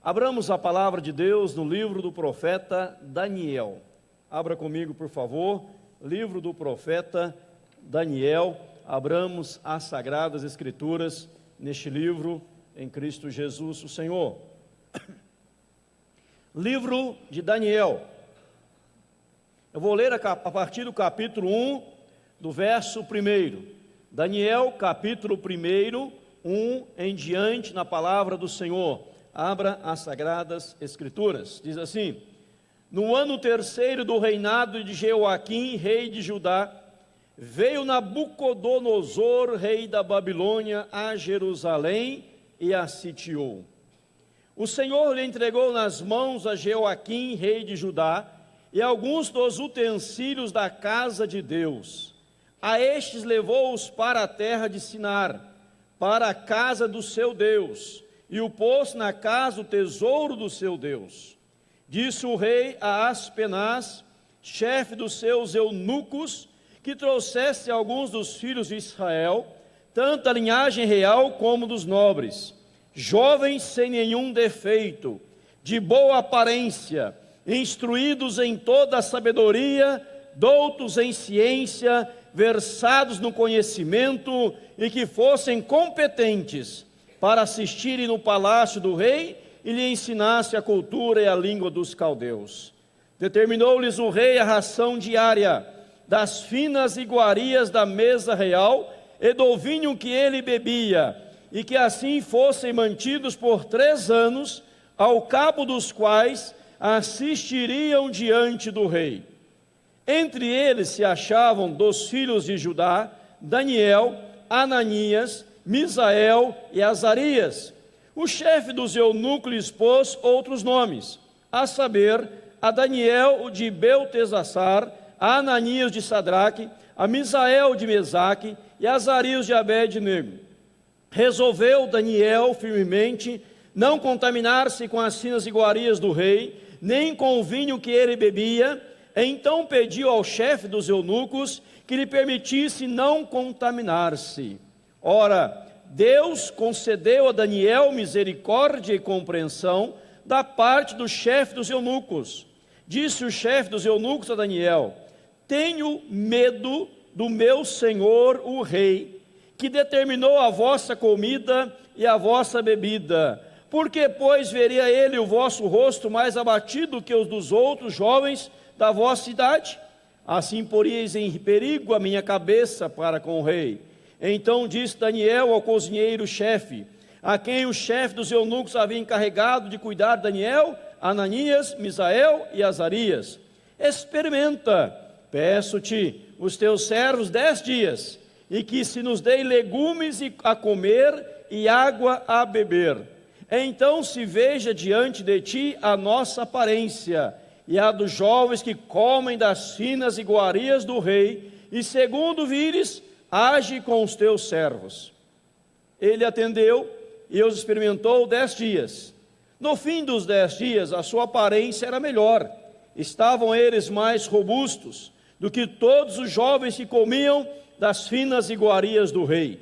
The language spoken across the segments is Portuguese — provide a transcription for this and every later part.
Abramos a palavra de Deus no livro do profeta Daniel. Abra comigo, por favor, livro do profeta Daniel. Abramos as Sagradas Escrituras neste livro, em Cristo Jesus, o Senhor. Livro de Daniel. Eu vou ler a partir do capítulo 1, do verso 1. Daniel, capítulo 1, 1 em diante, na palavra do Senhor. Abra as Sagradas Escrituras. Diz assim: no ano terceiro do reinado de Jeoaquim, rei de Judá, veio Nabucodonosor, rei da Babilônia, a Jerusalém e a sitiou. O Senhor lhe entregou nas mãos a Jeoaquim, rei de Judá, e alguns dos utensílios da casa de Deus. A estes levou-os para a terra de Sinar, para a casa do seu Deus, e o pôs na casa o tesouro do seu Deus. Disse o rei a Aspenaz, chefe dos seus eunucos, que trouxesse alguns dos filhos de Israel, tanto a linhagem real como dos nobres, jovens sem nenhum defeito, de boa aparência, instruídos em toda a sabedoria, doutos em ciência, versados no conhecimento, e que fossem competentes para assistirem no palácio do rei e lhe ensinasse a cultura e a língua dos caldeus. Determinou-lhes o rei a ração diária das finas iguarias da mesa real e do vinho que ele bebia, e que assim fossem mantidos por 3 anos, ao cabo dos quais assistiriam diante do rei. Entre eles se achavam dos filhos de Judá, Daniel, Ananias, Misael e Azarias. O chefe dos eunucos lhes pôs outros nomes, a saber, a Daniel o de Beltesassar, a Ananias de Sadraque, a Misael de Mesaque e a Azarias de Abed-nego. Resolveu Daniel firmemente não contaminar-se com as finas iguarias do rei, nem com o vinho que ele bebia. Então pediu ao chefe dos eunucos que lhe permitisse não contaminar-se. Ora, Deus concedeu a Daniel misericórdia e compreensão da parte do chefe dos eunucos. Disse o chefe dos eunucos a Daniel: tenho medo do meu senhor o rei, que determinou a vossa comida e a vossa bebida. Porque, pois, veria ele o vosso rosto mais abatido que os dos outros jovens da vossa idade? Assim poríeis em perigo a minha cabeça para com o rei. Então disse Daniel ao cozinheiro-chefe, a quem o chefe dos eunucos havia encarregado de cuidar de Daniel, Ananias, Misael e Azarias: experimenta, peço-te, os teus servos 10 dias, e que se nos dê legumes a comer e água a beber. Então se veja diante de ti a nossa aparência, e a dos jovens que comem das finas iguarias do rei, e segundo vires, age com os teus servos. Ele atendeu e os experimentou 10 dias. No fim dos 10 dias, a sua aparência era melhor. Estavam eles mais robustos do que todos os jovens que comiam das finas iguarias do rei.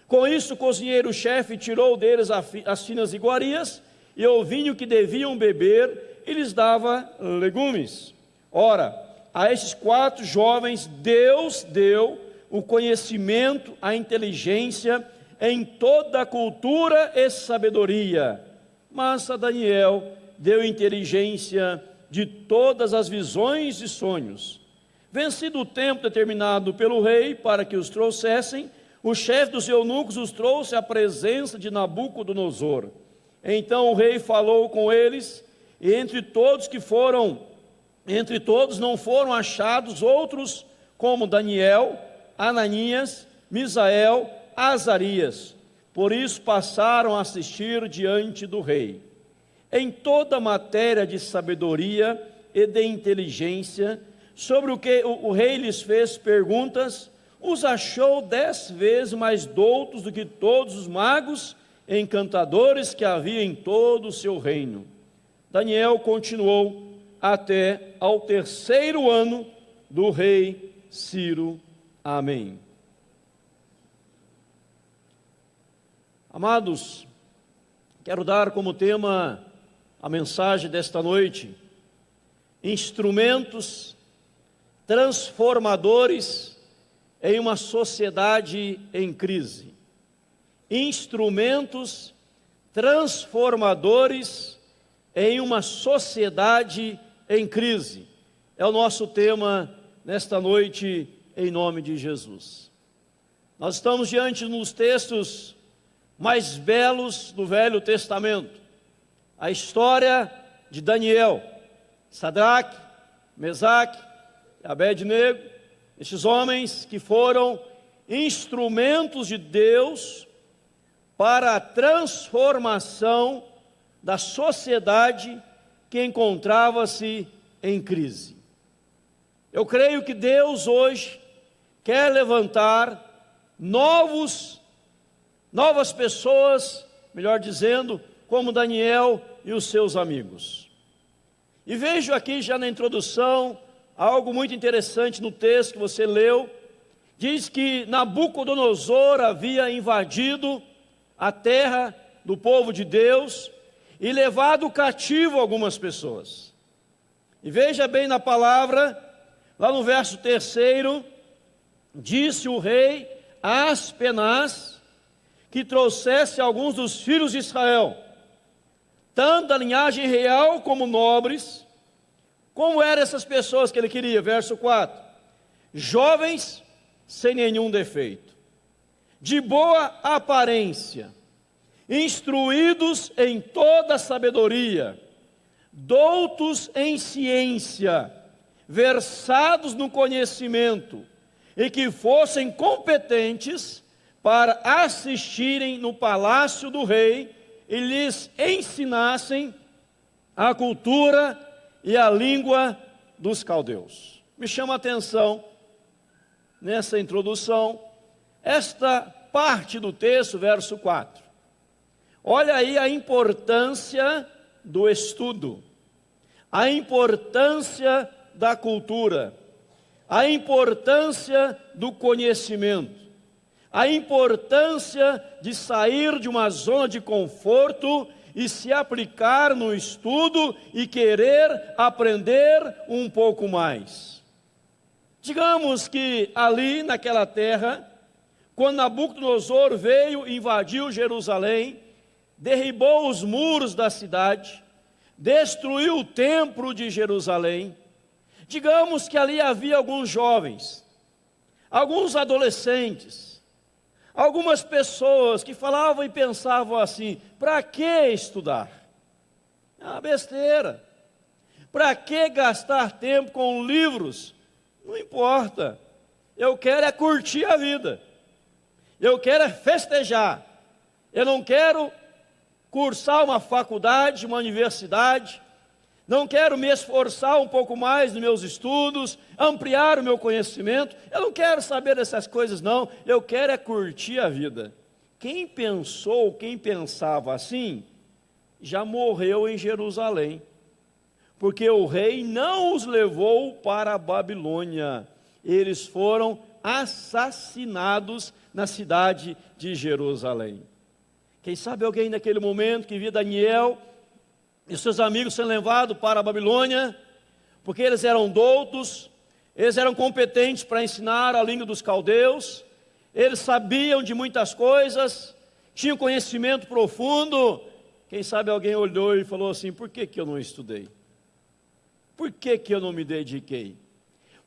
Com isso, o cozinheiro-chefe tirou deles as finas iguarias e o vinho que deviam beber, e lhes dava legumes. Ora, a estes 4 jovens Deus deu o conhecimento, a inteligência em toda a cultura e sabedoria. Mas a Daniel deu inteligência de todas as visões e sonhos. Vencido o tempo determinado pelo rei para que os trouxessem, o chefe dos eunucos os trouxe à presença de Nabucodonosor. Então o rei falou com eles, e entre todos não foram achados outros como Daniel, Ananias, Misael, Azarias. Por isso passaram a assistir diante do rei. Em toda matéria de sabedoria e de inteligência, sobre o que o rei lhes fez perguntas, os achou 10 vezes mais doutos do que todos os magos e encantadores que havia em todo o seu reino. Daniel continuou até ao 3º ano do rei Ciro. Amém. Amados, quero dar como tema a mensagem desta noite: instrumentos transformadores em uma sociedade em crise. Instrumentos transformadores em uma sociedade em crise. É o nosso tema nesta noite, em nome de Jesus. Nós estamos diante dos textos mais belos do Velho Testamento. A história de Daniel, Sadraque, Mesaque e Abednego, estes homens que foram instrumentos de Deus para a transformação da sociedade que encontrava-se em crise. Eu creio que Deus hoje quer levantar novas pessoas, melhor dizendo, como Daniel e os seus amigos. E vejo aqui já na introdução algo muito interessante no texto que você leu. Diz que Nabucodonosor havia invadido a terra do povo de Deus e levado cativo algumas pessoas. E veja bem na palavra, lá no verso 3, disse o rei a Aspenaz que trouxesse alguns dos filhos de Israel, tanto da linhagem real como nobres. Como eram essas pessoas que ele queria? Verso 4: jovens sem nenhum defeito, de boa aparência, instruídos em toda sabedoria, doutos em ciência, versados no conhecimento, e que fossem competentes para assistirem no palácio do rei e lhes ensinassem a cultura e a língua dos caldeus. Me chama a atenção, nessa introdução, esta parte do texto, verso 4. Olha aí a importância do estudo, a importância da cultura, a importância do conhecimento, a importância de sair de uma zona de conforto e se aplicar no estudo e querer aprender um pouco mais. Digamos que ali naquela terra, quando Nabucodonosor veio e invadiu Jerusalém, derribou os muros da cidade, destruiu o templo de Jerusalém. Digamos que ali havia alguns jovens, alguns adolescentes, algumas pessoas que falavam e pensavam assim: para que estudar? É uma besteira. Para que gastar tempo com livros? Não importa. Eu quero é curtir a vida. Eu quero é festejar. Eu não quero cursar uma faculdade, uma universidade. Não quero me esforçar um pouco mais nos meus estudos, ampliar o meu conhecimento. Eu não quero saber dessas coisas, não. Eu quero é curtir a vida. Quem pensou, quem pensava assim, já morreu em Jerusalém. Porque o rei não os levou para a Babilônia. Eles foram assassinados na cidade de Jerusalém. Quem sabe alguém naquele momento que via Daniel e seus amigos sendo levados para a Babilônia, porque eles eram doutos, eles eram competentes para ensinar a língua dos caldeus, eles sabiam de muitas coisas, tinham conhecimento profundo. Quem sabe alguém olhou e falou assim: por que eu não estudei? Por que eu não me dediquei?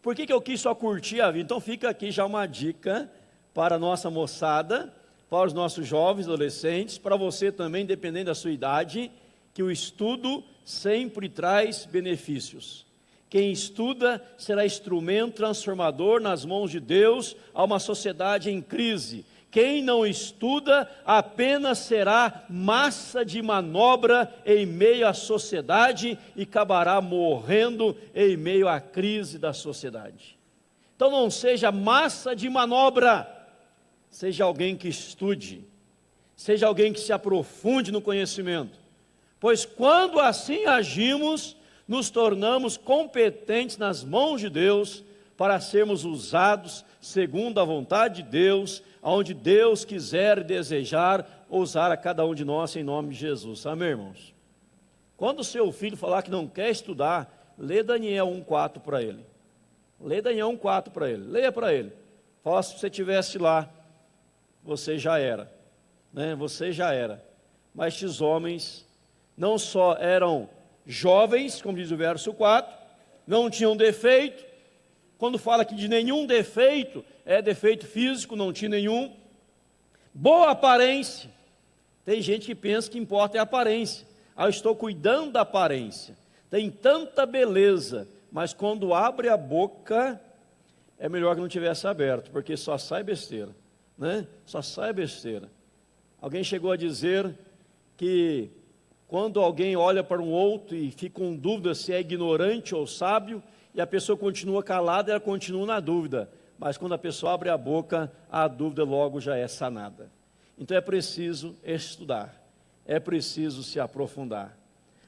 Por que eu quis só curtir a vida? Então fica aqui já uma dica para a nossa moçada, para os nossos jovens, adolescentes, para você também, dependendo da sua idade, que o estudo sempre traz benefícios. Quem estuda será instrumento transformador nas mãos de Deus a uma sociedade em crise. Quem não estuda apenas será massa de manobra em meio à sociedade e acabará morrendo em meio à crise da sociedade. Então não seja massa de manobra, seja alguém que estude, seja alguém que se aprofunde no conhecimento. Pois quando assim agimos, nos tornamos competentes nas mãos de Deus para sermos usados segundo a vontade de Deus, aonde Deus quiser e desejar usar a cada um de nós em nome de Jesus. Amém, irmãos? Quando o seu filho falar que não quer estudar, lê Daniel 1,4 para ele. Lê Daniel 1,4 para ele. Leia para ele. Fala, se você estivesse lá, você já era. Né? Você já era. Mas estes homens não só eram jovens, como diz o verso 4, não tinham defeito. Quando fala aqui de nenhum defeito, é defeito físico, não tinha nenhum. Boa aparência. Tem gente que pensa que importa é a aparência. Eu estou cuidando da aparência. Tem tanta beleza, mas quando abre a boca, é melhor que não tivesse aberto, porque só sai besteira, né? Só sai besteira. Alguém chegou a dizer que quando alguém olha para um outro e fica com dúvida se é ignorante ou sábio, e a pessoa continua calada, ela continua na dúvida. Mas quando a pessoa abre a boca, a dúvida logo já é sanada. Então é preciso estudar, é preciso se aprofundar,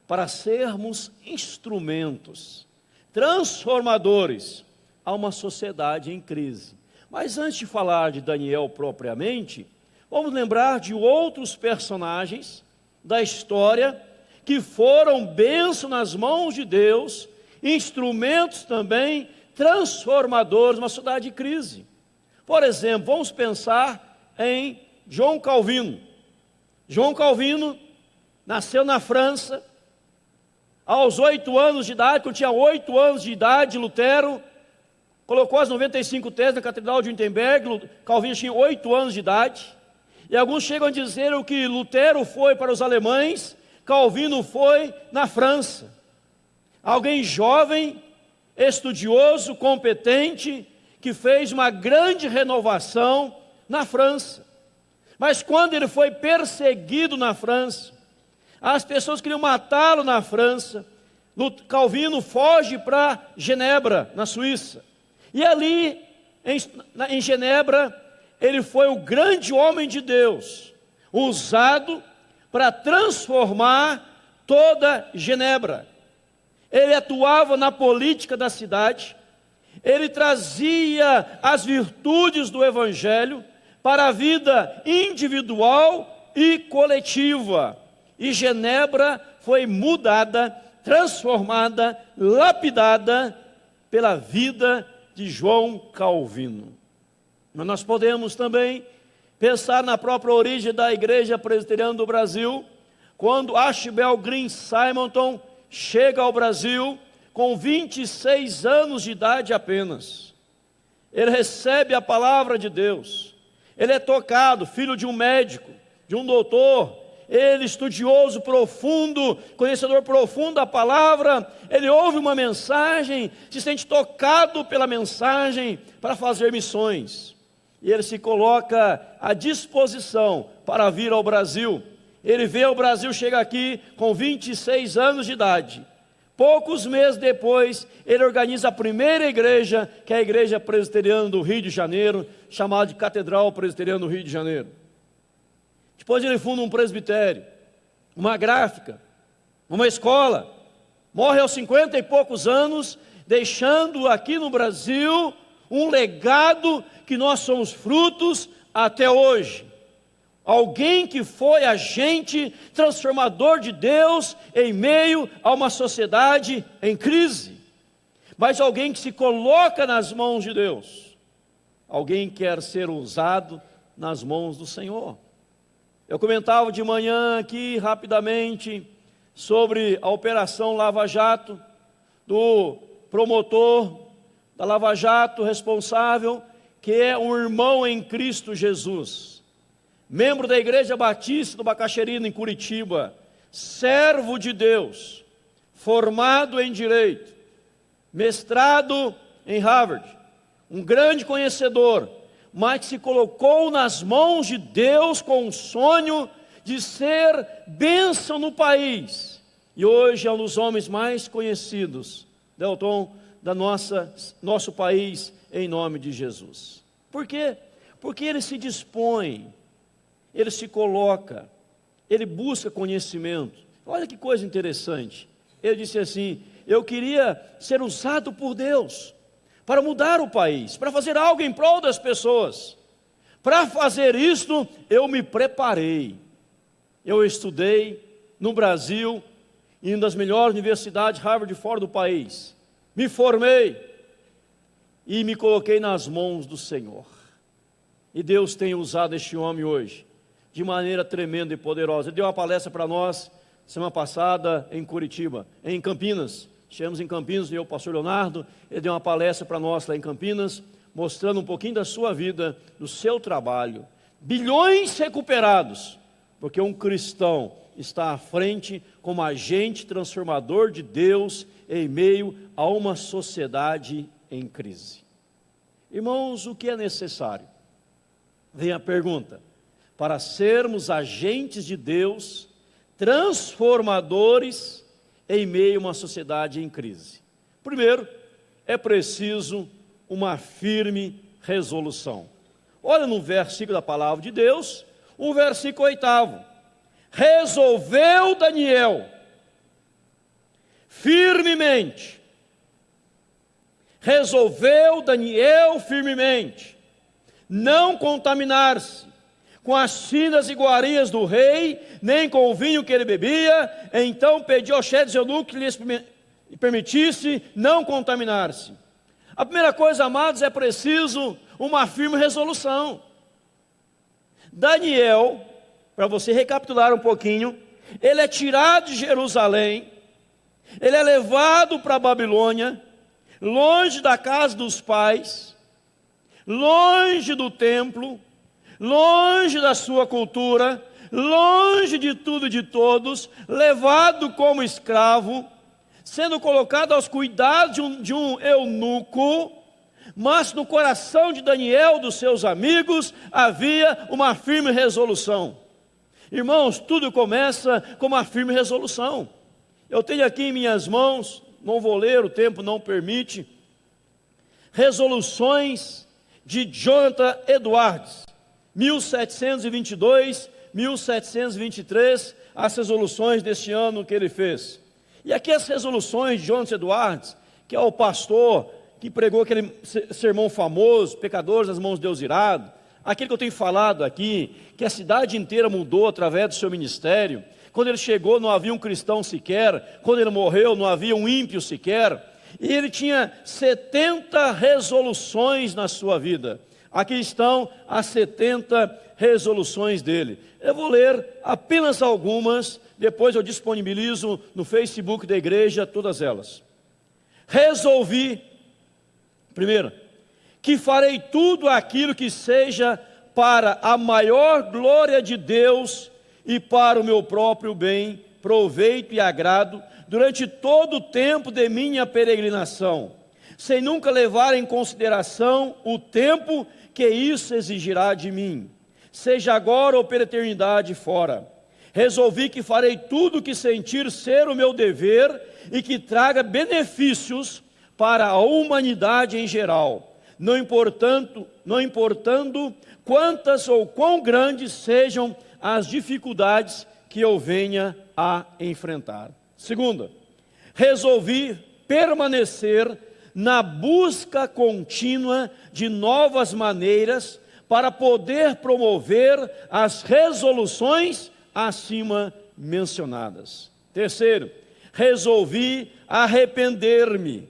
para sermos instrumentos transformadores a uma sociedade em crise. Mas antes de falar de Daniel propriamente, vamos lembrar de outros personagens da história que foram bênção nas mãos de Deus, instrumentos também transformadores numa sociedade de crise. Por exemplo, vamos pensar em João Calvino. João Calvino nasceu na França, aos 8 anos de idade. Quando tinha 8 anos de idade, Lutero colocou as 95 teses na Catedral de Wittenberg. Calvino tinha 8 anos de idade, e alguns chegam a dizer o que Lutero foi para os alemães, Calvino foi na França. Alguém jovem, estudioso, competente, que fez uma grande renovação na França. Mas quando ele foi perseguido na França, as pessoas queriam matá-lo na França, Calvino foge para Genebra, na Suíça. E ali, em Genebra, ele foi o grande homem de Deus, usado para transformar toda Genebra. Ele atuava na política da cidade, ele trazia as virtudes do Evangelho para a vida individual e coletiva. E Genebra foi mudada, transformada, lapidada pela vida de João Calvino. Mas nós podemos também pensar na própria origem da Igreja Presbiteriana do Brasil, quando Archibald Green Simonton chega ao Brasil com 26 anos de idade apenas. Ele recebe a palavra de Deus. Ele é tocado, filho de um médico, de um doutor. Ele, estudioso profundo, conhecedor profundo da palavra, ele ouve uma mensagem, se sente tocado pela mensagem para fazer missões. E ele se coloca à disposição para vir ao Brasil. Ele vê o Brasil chegar aqui com 26 anos de idade. Poucos meses depois, ele organiza a primeira igreja, que é a Igreja Presbiteriana do Rio de Janeiro, chamada de Catedral Presbiteriana do Rio de Janeiro. Depois ele funda um presbitério, uma gráfica, uma escola. Morre aos 50 e poucos anos, deixando aqui no Brasil um legado que nós somos frutos até hoje. Alguém que foi agente transformador de Deus em meio a uma sociedade em crise. Mas alguém que se coloca nas mãos de Deus. Alguém que quer ser usado nas mãos do Senhor. Eu comentava de manhã aqui rapidamente sobre a Operação Lava Jato, do promotor da Lava Jato responsável, que é um irmão em Cristo Jesus. Membro da Igreja Batista do Bacaxerina, em Curitiba, servo de Deus, formado em Direito, mestrado em Harvard, um grande conhecedor, mas que se colocou nas mãos de Deus com o sonho de ser bênção no país. E hoje é um dos homens mais conhecidos, Delton, da nosso país, em nome de Jesus. Por quê? Porque ele se dispõe, ele se coloca, ele busca conhecimento. Olha que coisa interessante. Ele disse assim: eu queria ser usado por Deus para mudar o país, para fazer algo em prol das pessoas. Para fazer isto, eu me preparei. Eu estudei no Brasil, em uma das melhores universidades, Harvard, fora do país. Me formei e me coloquei nas mãos do Senhor. E Deus tem usado este homem hoje de maneira tremenda e poderosa. Ele deu uma palestra para nós semana passada em Curitiba, em Campinas. Estivemos em Campinas, eu e o pastor Leonardo. Ele deu uma palestra para nós lá em Campinas, mostrando um pouquinho da sua vida, do seu trabalho. Bilhões recuperados, porque um cristão está à frente como agente transformador de Deus em meio a uma sociedade em crise. Irmãos, o que é necessário? Vem a pergunta: para sermos agentes de Deus, transformadores em meio a uma sociedade em crise. Primeiro, é preciso uma firme resolução. Olha no versículo da palavra de Deus, o versículo 8. Resolveu Daniel firmemente. Resolveu Daniel firmemente não contaminar-se com as finas iguarias do rei, nem com o vinho que ele bebia. Então pediu ao chefe dos eunucos que lhes permitisse não contaminar-se. A primeira coisa, amados, é preciso uma firme resolução. Daniel, para você recapitular um pouquinho, ele é tirado de Jerusalém, ele é levado para a Babilônia, longe da casa dos pais, longe do templo, longe da sua cultura, longe de tudo e de todos, levado como escravo, sendo colocado aos cuidados de um eunuco. Mas no coração de Daniel, dos seus amigos, havia uma firme resolução. Irmãos, tudo começa com uma firme resolução. Eu tenho aqui em minhas mãos, não vou ler, o tempo não permite, resoluções de Jonathan Edwards, 1722, 1723, as resoluções deste ano que ele fez. E aqui as resoluções de Jonathan Edwards, que é o pastor que pregou aquele sermão famoso, Pecadores nas mãos de Deus irado, aquele que eu tenho falado aqui, que a cidade inteira mudou através do seu ministério. Quando ele chegou não havia um cristão sequer, quando ele morreu não havia um ímpio sequer, e ele tinha 70 resoluções na sua vida. Aqui estão as 70 resoluções dele. Eu vou ler apenas algumas, depois eu disponibilizo no Facebook da igreja todas elas. Resolvi, primeiro, que farei tudo aquilo que seja para a maior glória de Deus e para o meu próprio bem, proveito e agrado, durante todo o tempo de minha peregrinação, sem nunca levar em consideração o tempo que isso exigirá de mim, seja agora ou pela eternidade fora. Resolvi que farei tudo o que sentir ser o meu dever e que traga benefícios para a humanidade em geral, não importando quantas ou quão grandes sejam as dificuldades que eu venha a enfrentar. Segunda, resolvi permanecer na busca contínua de novas maneiras para poder promover as resoluções acima mencionadas. Terceiro, resolvi arrepender-me,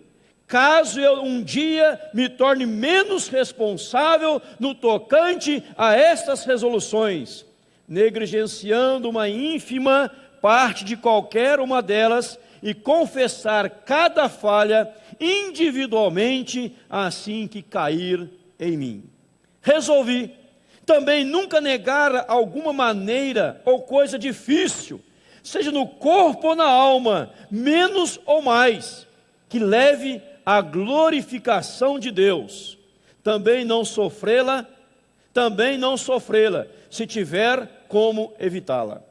caso eu um dia me torne menos responsável no tocante a estas resoluções, negligenciando uma ínfima parte de qualquer uma delas e confessar cada falha individualmente assim que cair em mim. Resolvi também nunca negar alguma maneira ou coisa difícil, seja no corpo ou na alma, menos ou mais, que leve à glorificação de Deus. Também não sofrê-la, se tiver como evitá-la.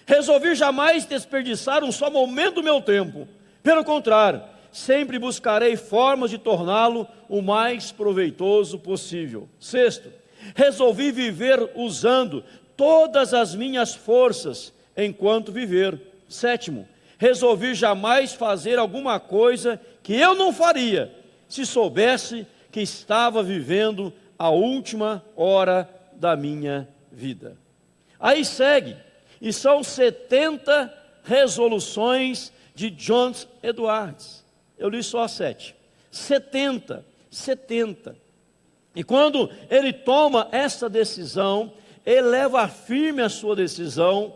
Resolvi jamais desperdiçar um só momento do meu tempo. Pelo contrário, sempre buscarei formas de torná-lo o mais proveitoso possível. Sexto, resolvi viver usando todas as minhas forças enquanto viver. Sétimo, resolvi jamais fazer alguma coisa que eu não faria se soubesse que estava vivendo a última hora da minha vida. Aí segue, e são 70 resoluções de John Edwards. Eu li só 7. 70. E quando ele toma essa decisão, ele leva firme a sua decisão,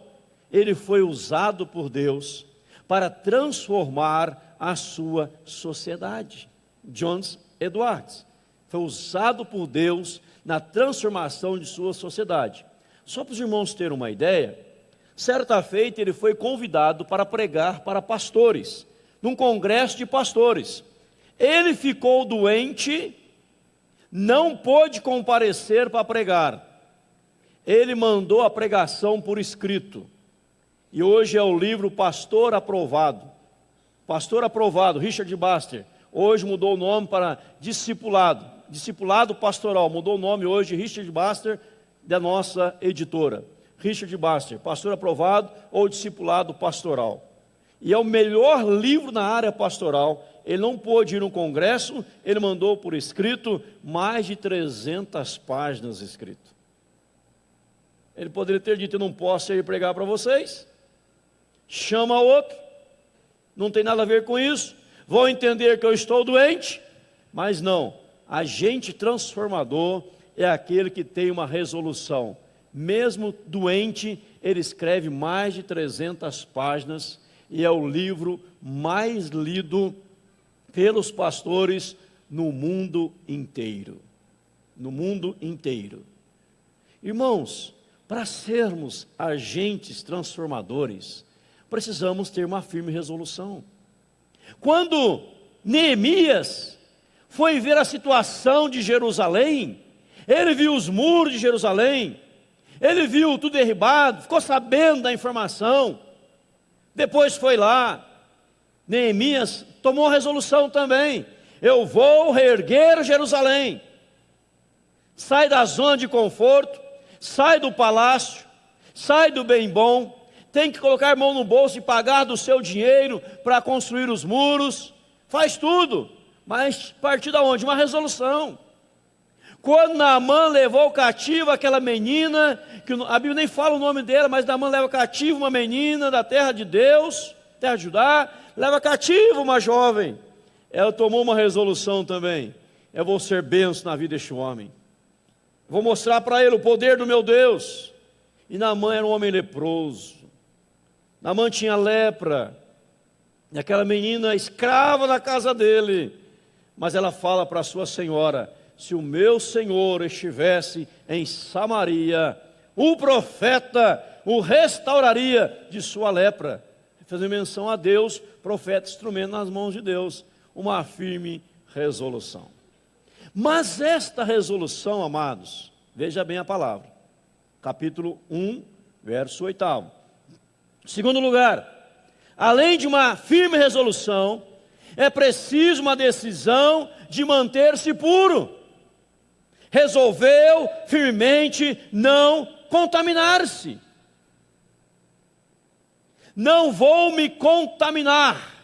ele foi usado por Deus para transformar a sua sociedade. John Edwards foi usado por Deus na transformação de sua sociedade. Só para os irmãos terem uma ideia, certa feita ele foi convidado para pregar para pastores, num congresso de pastores. Ele ficou doente, não pôde comparecer para pregar. Ele mandou a pregação por escrito. E hoje é o livro Pastor Aprovado. Pastor Aprovado, Richard Baxter. Hoje mudou o nome para Discipulado. Discipulado Pastoral. Mudou o nome hoje, Richard Baxter, da nossa editora. Richard Baxter, Pastor Aprovado ou Discipulado Pastoral. E é o melhor livro na área pastoral. Ele não pôde ir no congresso, ele mandou por escrito mais de 300 páginas escrito. Ele poderia ter dito: eu não posso ir pregar para vocês. Chama outro, não tem nada a ver com isso, vão entender que eu estou doente. Mas não, agente transformador é aquele que tem uma resolução. Mesmo doente, ele escreve mais de 300 páginas e é o livro mais lido pelos pastores no mundo inteiro. No mundo inteiro. Irmãos, para sermos agentes transformadores, precisamos ter uma firme resolução. Quando Neemias foi ver a situação de Jerusalém, ele viu os muros de Jerusalém, ele viu tudo derribado, ficou sabendo da informação, depois foi lá, Neemias tomou a resolução também: eu vou reerguer Jerusalém. Sai da zona de conforto, sai do palácio, sai do bem bom, tem que colocar a mão no bolso e pagar do seu dinheiro para construir os muros, faz tudo, mas a partir de onde? Uma resolução. Quando Naamã levou cativo aquela menina, que a Bíblia nem fala o nome dela, mas Naamã leva cativo uma menina da terra de Deus, terra de Judá, leva cativo uma jovem. Ela tomou uma resolução também: eu vou ser bênção na vida deste homem, vou mostrar para ele o poder do meu Deus. E Naamã era um homem leproso, Naamã tinha lepra, e aquela menina escrava da casa dele, mas ela fala para a sua senhora: se o meu senhor estivesse em Samaria, o profeta o restauraria de sua lepra. Fazendo menção a Deus, profeta, instrumento nas mãos de Deus, uma firme resolução. Mas esta resolução, amados, veja bem a palavra, capítulo 1, verso 8. Segundo lugar, além de uma firme resolução, é preciso uma decisão de manter-se puro. Resolveu firmemente não contaminar-se. Não vou me contaminar,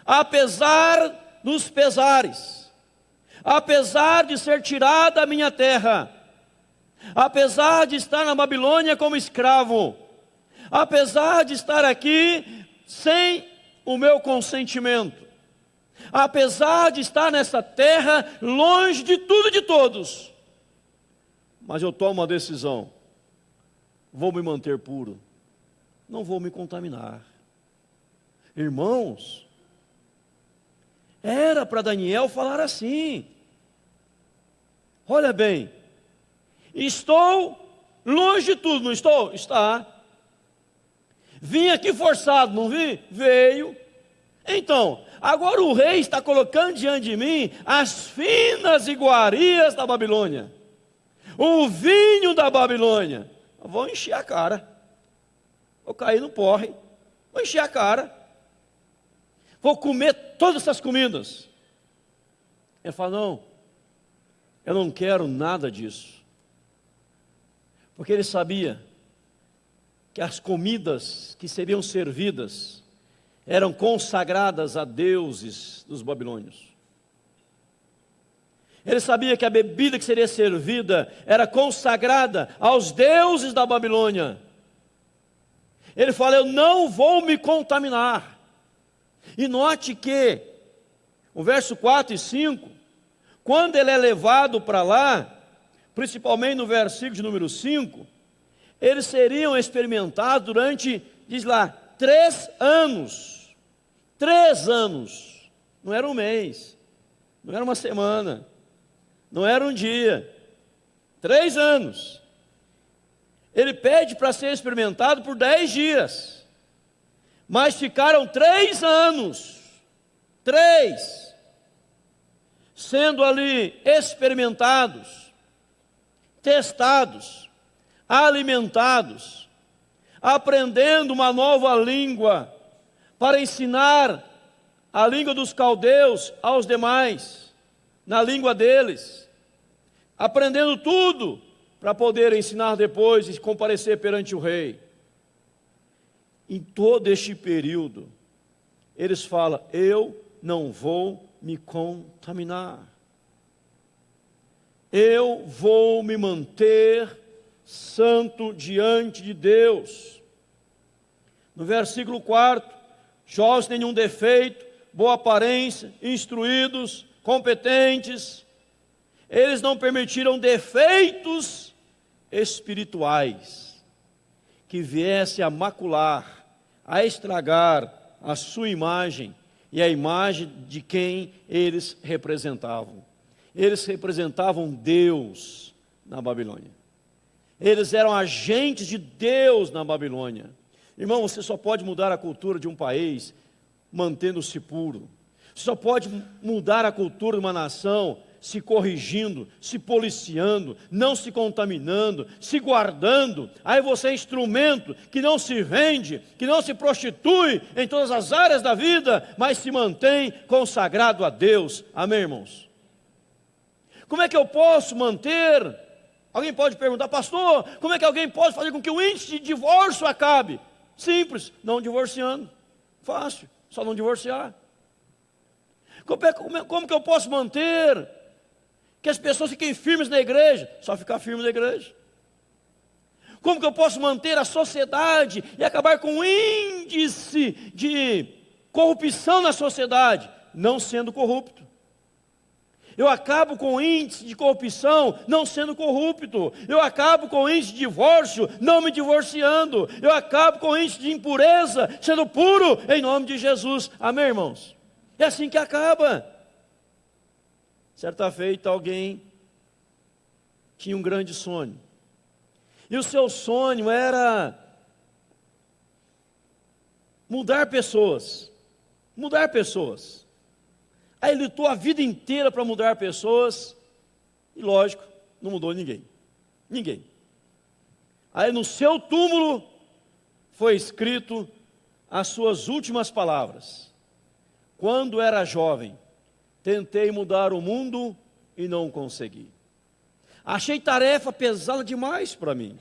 apesar dos pesares, apesar de ser tirada a minha terra, apesar de estar na Babilônia como escravo, apesar de estar aqui sem o meu consentimento, apesar de estar nessa terra longe de tudo e de todos, mas eu tomo uma decisão: vou me manter puro, não vou me contaminar. Irmãos, era para Daniel falar assim: olha bem, estou longe de tudo, não estou? Está. Vim aqui forçado, não vi? Veio. Então, agora o rei está colocando diante de mim as finas iguarias da Babilônia, o vinho da Babilônia. Eu vou encher a cara, vou cair no porre, vou encher a cara, vou comer todas essas comidas. Ele fala: não, eu não quero nada disso. Porque ele sabia que as comidas que seriam servidas eram consagradas a deuses dos babilônios. Ele sabia que a bebida que seria servida era consagrada aos deuses da Babilônia. Ele fala: eu não vou me contaminar. E note que o verso 4 e 5, quando ele é levado para lá, principalmente no versículo de número 5, eles seriam experimentados durante, diz lá, 3 anos. 3 anos. Não era um mês, não era uma semana, não era um dia. 3 anos. Ele pede para ser experimentado por 10 dias. Mas ficaram 3 anos. 3. Sendo ali experimentados, testados, alimentados, aprendendo uma nova língua, para ensinar a língua dos caldeus aos demais, na língua deles, aprendendo tudo, para poder ensinar depois e comparecer perante o rei. Em todo este período, eles falam: eu não vou me contaminar. Eu vou me manter santo diante de Deus. No versículo 4, jovens sem nenhum defeito, boa aparência, instruídos, competentes. Eles não permitiram defeitos espirituais que viessem a macular, a estragar a sua imagem e a imagem de quem eles representavam. Eles representavam Deus na Babilônia. Eles eram agentes de Deus na Babilônia. Irmão, você só pode mudar a cultura de um país mantendo-se puro. Você só pode mudar a cultura de uma nação se corrigindo, se policiando, não se contaminando, se guardando. Aí você é instrumento que não se vende, que não se prostitui em todas as áreas da vida, mas se mantém consagrado a Deus. Amém, irmãos? Como é que eu posso manter? Alguém pode perguntar: pastor, como é que alguém pode fazer com que o índice de divórcio acabe? Simples, não divorciando. Fácil, só não divorciar. Como que eu posso manter que as pessoas fiquem firmes na igreja? Só ficar firme na igreja. Como que eu posso manter a sociedade e acabar com o índice de corrupção na sociedade? Não sendo corrupto. Eu acabo com o índice de corrupção não sendo corrupto. Eu acabo com o índice de divórcio não me divorciando. Eu acabo com o índice de impureza sendo puro em nome de Jesus. Amém, irmãos? É assim que acaba. Certa feita, alguém tinha um grande sonho. E o seu sonho era mudar pessoas. Mudar pessoas. Aí ele lutou a vida inteira para mudar pessoas. E lógico, não mudou ninguém. Ninguém. Aí no seu túmulo foi escrito as suas últimas palavras: quando era jovem, tentei mudar o mundo e não consegui. Achei tarefa pesada demais para mim.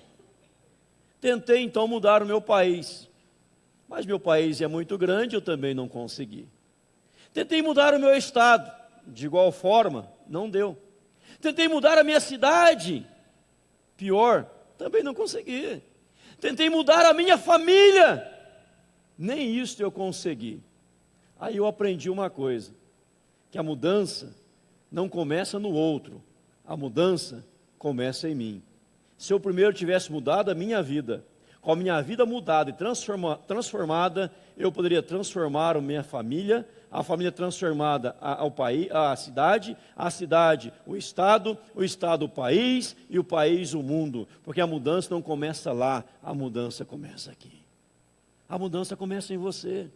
Tentei então mudar o meu país, mas meu país é muito grande, eu também não consegui. Tentei mudar o meu estado, de igual forma, não deu. Tentei mudar a minha cidade, pior, também não consegui. Tentei mudar a minha família, nem isso eu consegui. Aí eu aprendi uma coisa, que a mudança não começa no outro, a mudança começa em mim. Se eu primeiro tivesse mudado a minha vida, com a minha vida mudada e transformada, eu poderia transformar a minha família, a família transformada ao país, a cidade o estado o país e o país o mundo, porque a mudança não começa lá, a mudança começa aqui. A mudança começa em você.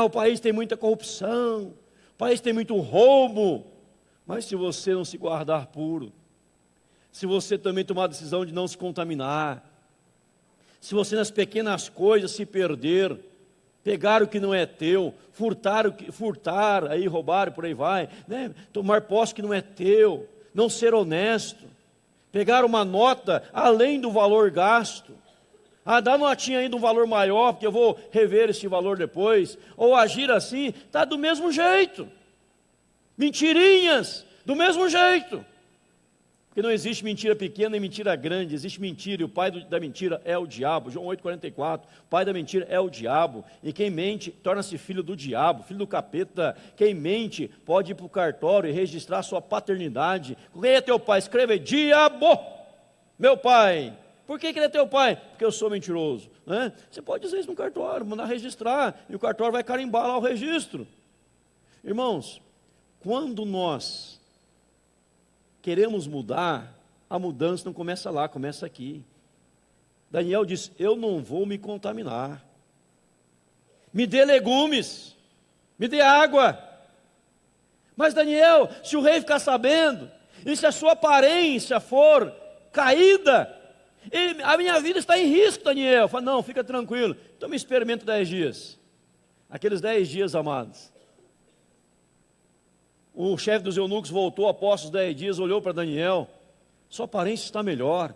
O país tem muita corrupção, o país tem muito roubo, mas se você não se guardar puro, se você também tomar a decisão de não se contaminar, se você nas pequenas coisas se perder, pegar o que não é teu, furtar, aí roubar, por aí vai, né? Tomar posse que não é teu, não ser honesto, pegar uma nota além do valor gasto, dá notinha ainda um valor maior, porque eu vou rever esse valor depois, ou agir assim, está do mesmo jeito, mentirinhas, do mesmo jeito. Porque não existe mentira pequena nem mentira grande, existe mentira, e o pai da mentira é o diabo. João 8,44, o pai da mentira é o diabo, e quem mente torna-se filho do diabo, filho do capeta. Quem mente pode ir para o cartório e registrar sua paternidade. Quem é teu pai? Escreve: diabo, meu pai. Por que ele é teu pai? Porque eu sou mentiroso, né? Você pode dizer isso no cartório, mandar registrar, e o cartório vai carimbar lá o registro. Irmãos, quando nós queremos mudar, a mudança não começa lá, começa aqui. Daniel disse: eu não vou me contaminar. Me dê legumes, me dê água. Mas Daniel, se o rei ficar sabendo, e se a sua aparência for caída, a minha vida está em risco, Daniel. Fala: não, fica tranquilo, então me experimento 10 dias. Aqueles 10 dias, amados, o chefe dos eunucos voltou após os 10 dias, olhou para Daniel: sua aparência está melhor.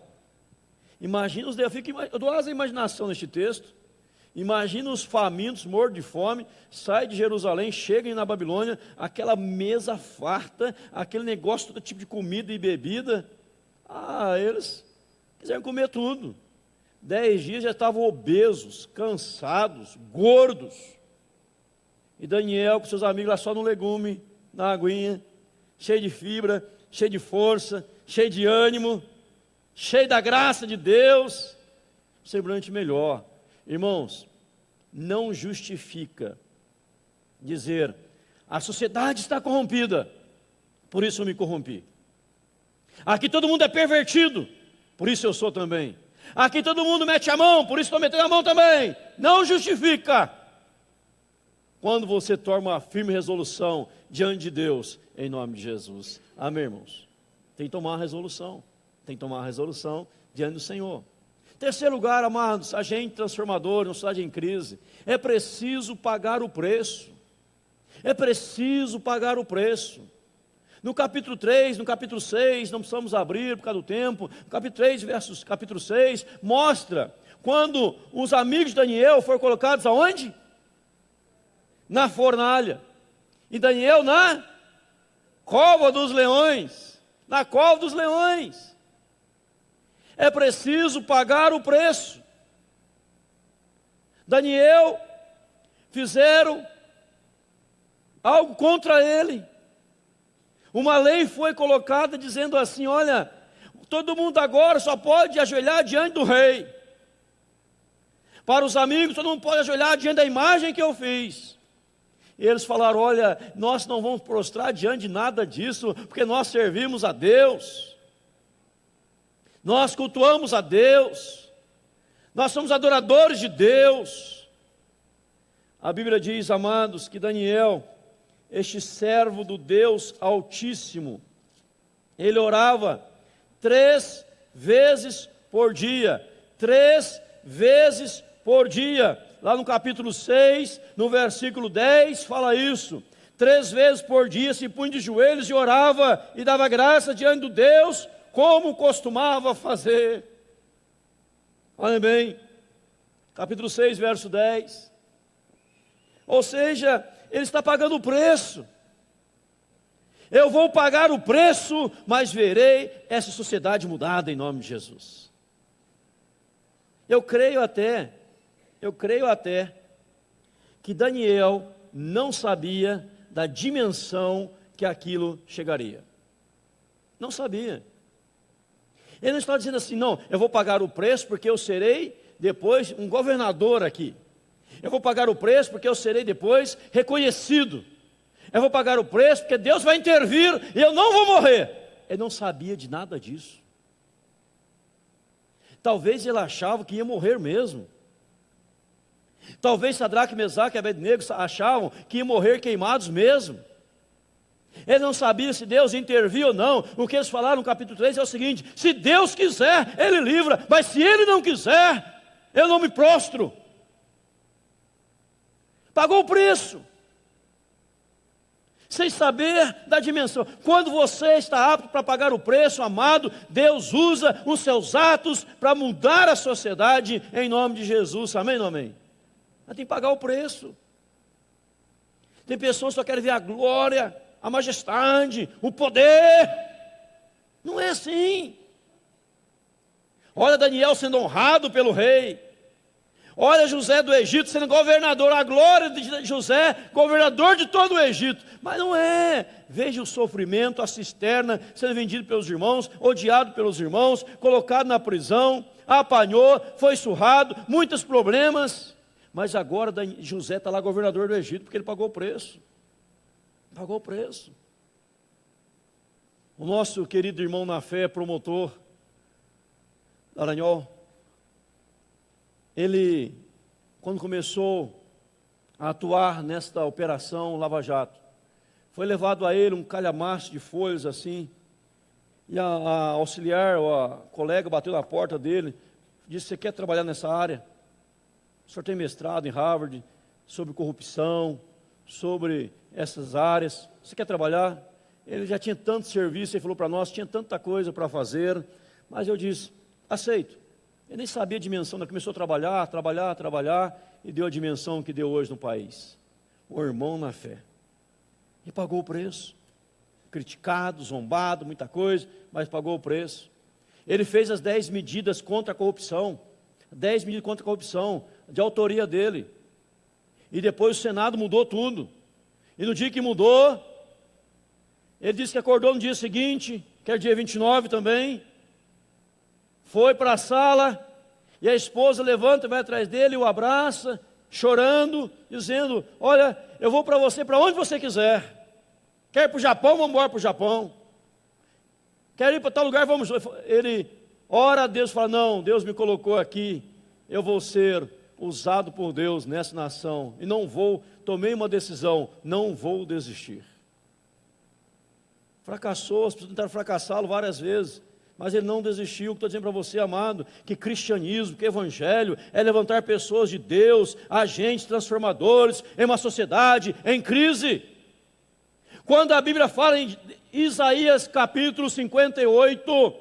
Imagina eu dou asa à imaginação neste texto. Imagina os famintos, mortos de fome, saem de Jerusalém, chegam na Babilônia, aquela mesa farta, aquele negócio, todo tipo de comida e bebida. Eles quiseram comer tudo. 10 dias já estavam obesos, cansados, gordos. E Daniel com seus amigos lá só no legume, na aguinha, cheio de fibra, cheio de força, cheio de ânimo, cheio da graça de Deus, semblante melhor. Irmãos, não justifica dizer: a sociedade está corrompida, por isso eu me corrompi. Aqui todo mundo é pervertido, por isso eu sou também. Aqui todo mundo mete a mão, por isso estou metendo a mão também. Não justifica. Quando você toma uma firme resolução diante de Deus, em nome de Jesus. Amém, irmãos? Tem que tomar uma resolução. Tem que tomar uma resolução diante do Senhor. Terceiro lugar, amados, agente transformador, uma sociedade em crise. É preciso pagar o preço. É preciso pagar o preço. No capítulo 3, no capítulo 6, não precisamos abrir por causa do tempo. No capítulo 3, versos capítulo 6, mostra quando os amigos de Daniel foram colocados aonde? Na fornalha. E Daniel na cova dos leões. Na cova dos leões. É preciso pagar o preço. Daniel fizeram algo contra ele. Uma lei foi colocada dizendo assim: olha, todo mundo agora só pode ajoelhar diante do rei. Para os amigos, todo mundo pode ajoelhar diante da imagem que eu fiz. E eles falaram: olha, nós não vamos prostrar diante de nada disso, porque nós servimos a Deus. Nós cultuamos a Deus. Nós somos adoradores de Deus. A Bíblia diz, amados, que Daniel, este servo do Deus Altíssimo, ele orava 3 vezes por dia. 3 vezes por dia. Lá no capítulo 6, no versículo 10, fala isso. 3 vezes por dia se punha de joelhos e orava e dava graça diante do Deus, como costumava fazer. Olha bem, capítulo 6, verso 10. Ou seja, ele está pagando o preço. Eu vou pagar o preço, mas verei essa sociedade mudada em nome de Jesus. Eu creio até que Daniel não sabia da dimensão que aquilo chegaria. Não sabia. Ele não está dizendo assim: não, eu vou pagar o preço porque eu serei depois um governador aqui. Eu vou pagar o preço porque eu serei depois reconhecido. Eu vou pagar o preço porque Deus vai intervir e eu não vou morrer. Ele não sabia de nada disso. Talvez ele achava que ia morrer mesmo. Talvez Sadraque, Mesaque e Abednego achavam que iam morrer queimados mesmo. Ele não sabia se Deus intervia ou não. O que eles falaram no capítulo 3 é o seguinte: se Deus quiser, Ele livra, mas se Ele não quiser, eu não me prostro. Pagou o preço, sem saber da dimensão. Quando você está apto para pagar o preço, amado, Deus usa os seus atos para mudar a sociedade, em nome de Jesus. Amém ou amém? Mas tem que pagar o preço. Tem pessoas que só querem ver a glória, a majestade, o poder, Não é assim. Olha Daniel sendo honrado pelo rei. Olha José do Egito sendo governador, a glória de José, governador de todo o Egito. Mas não é. Veja o sofrimento, a cisterna sendo vendido pelos irmãos, odiado pelos irmãos, colocado na prisão, apanhou, foi surrado, muitos problemas. Mas agora José está lá governador do Egito, porque ele pagou o preço. Pagou o preço. O nosso querido irmão na fé, promotor Dallagnol, ele, quando começou a atuar nesta operação Lava Jato, foi levado a ele um calhamaço de folhas assim, e a auxiliar, ou a colega bateu na porta dele, disse: você quer trabalhar nessa área? O senhor tem mestrado em Harvard, sobre corrupção, sobre essas áreas, você quer trabalhar? Ele já tinha tanto serviço, ele falou para nós, tinha tanta coisa para fazer, mas eu disse: aceito. Ele nem sabia a dimensão, começou a trabalhar, e deu a dimensão que deu hoje no país. O irmão na fé. E pagou o preço. Criticado, zombado, muita coisa, mas pagou o preço. Ele fez as 10 medidas contra a corrupção. 10 medidas contra a corrupção, de autoria dele. E depois o Senado mudou tudo. E no dia que mudou, ele disse que acordou no dia seguinte, que era dia 29 também, foi para a sala, e a esposa levanta, vai atrás dele, o abraça, chorando, dizendo: olha, eu vou para você, para onde você quiser. Quer ir para o Japão? Vamos embora para o Japão. Quer ir para tal lugar? Vamos. Ele ora a Deus, fala: não, Deus me colocou aqui, eu vou ser usado por Deus nessa nação, e não vou, tomei uma decisão, não vou desistir. Fracassou, as pessoas tentaram fracassá-lo várias vezes, mas ele não desistiu. Estou dizendo para você, amado, que cristianismo, que evangelho é levantar pessoas de Deus, agentes transformadores em uma sociedade em crise. Quando a Bíblia fala em Isaías capítulo 58,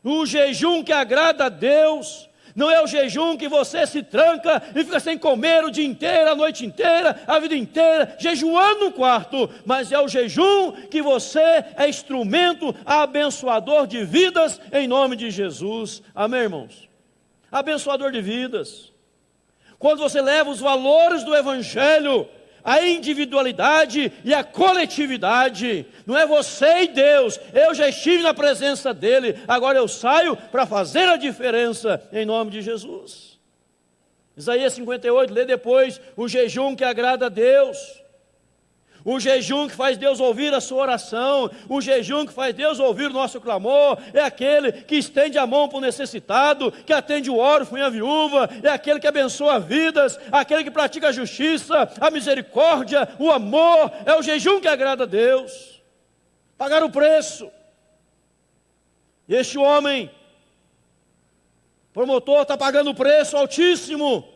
o jejum que agrada a Deus, não é o jejum que você se tranca e fica sem comer o dia inteiro, a noite inteira, a vida inteira, jejuando no quarto, mas é o jejum que você é instrumento abençoador de vidas em nome de Jesus. Amém, irmãos? Abençoador de vidas. Quando você leva os valores do evangelho, a individualidade e a coletividade, não é você e Deus, eu já estive na presença dele, agora eu saio para fazer a diferença em nome de Jesus. Isaías 58, lê depois: o jejum que agrada a Deus, o jejum que faz Deus ouvir a sua oração, o jejum que faz Deus ouvir o nosso clamor, é aquele que estende a mão para o necessitado, que atende o órfão e a viúva, é aquele que abençoa vidas, aquele que pratica a justiça, a misericórdia, o amor, é o jejum que agrada a Deus. Pagar o preço. E este homem, promotor, está pagando o preço altíssimo,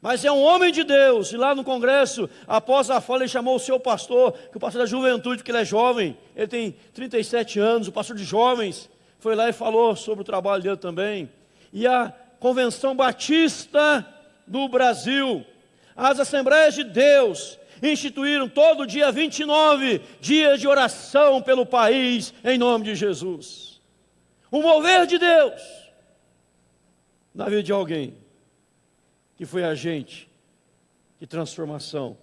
mas é um homem de Deus. E lá no congresso, após a fala, ele chamou o seu pastor, que é o pastor da juventude, porque ele é jovem, ele tem 37 anos, o pastor de jovens, foi lá e falou sobre o trabalho dele também. E a Convenção Batista do Brasil, as Assembleias de Deus, instituíram todo dia 29 dias de oração pelo país, em nome de Jesus. O mover de Deus na vida de alguém que foi agente de transformação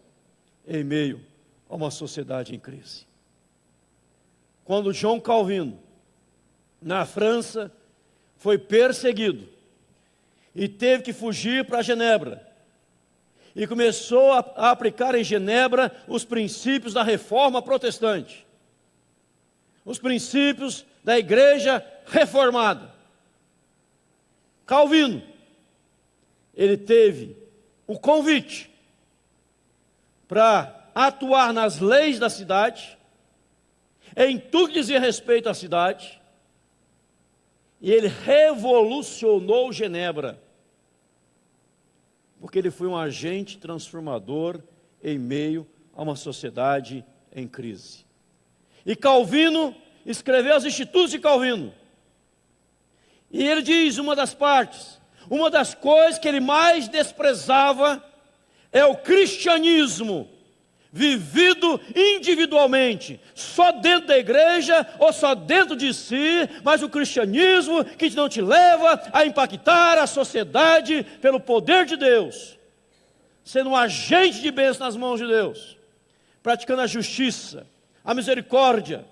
em meio a uma sociedade em crise. Quando João Calvino, na França, foi perseguido e teve que fugir para Genebra, e começou a aplicar em Genebra os princípios da reforma protestante, os princípios da igreja reformada. Calvino, ele teve o convite para atuar nas leis da cidade, em tudo que dizia respeito à cidade, e ele revolucionou Genebra, porque ele foi um agente transformador em meio a uma sociedade em crise. E Calvino escreveu os Institutos de Calvino, e ele diz, uma das partes, uma das coisas que ele mais desprezava é o cristianismo vivido individualmente, só dentro da igreja ou só dentro de si, mas o cristianismo que não te leva a impactar a sociedade pelo poder de Deus, sendo um agente de bênção nas mãos de Deus, praticando a justiça, a misericórdia,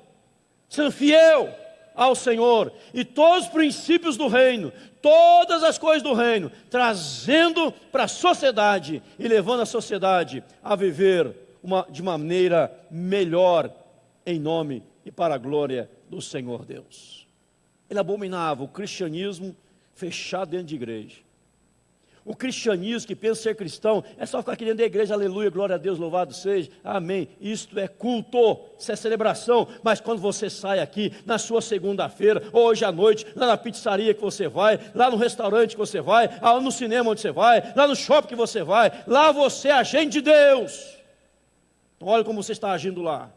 sendo fiel ao Senhor e todos os princípios do reino, todas as coisas do reino, trazendo para a sociedade e levando a sociedade a viver de maneira melhor, em nome e para a glória do Senhor Deus. Ele abominava o cristianismo fechado dentro de igreja. O cristianismo que pensa ser cristão é só ficar aqui dentro da igreja, aleluia, glória a Deus, louvado seja, amém. Isto é culto, isso é celebração, mas quando você sai aqui, na sua segunda-feira, ou hoje à noite, lá na pizzaria que você vai, lá no restaurante que você vai, lá no cinema onde você vai, lá no shopping que você vai, lá você é agente de Deus. Olha como você está agindo lá.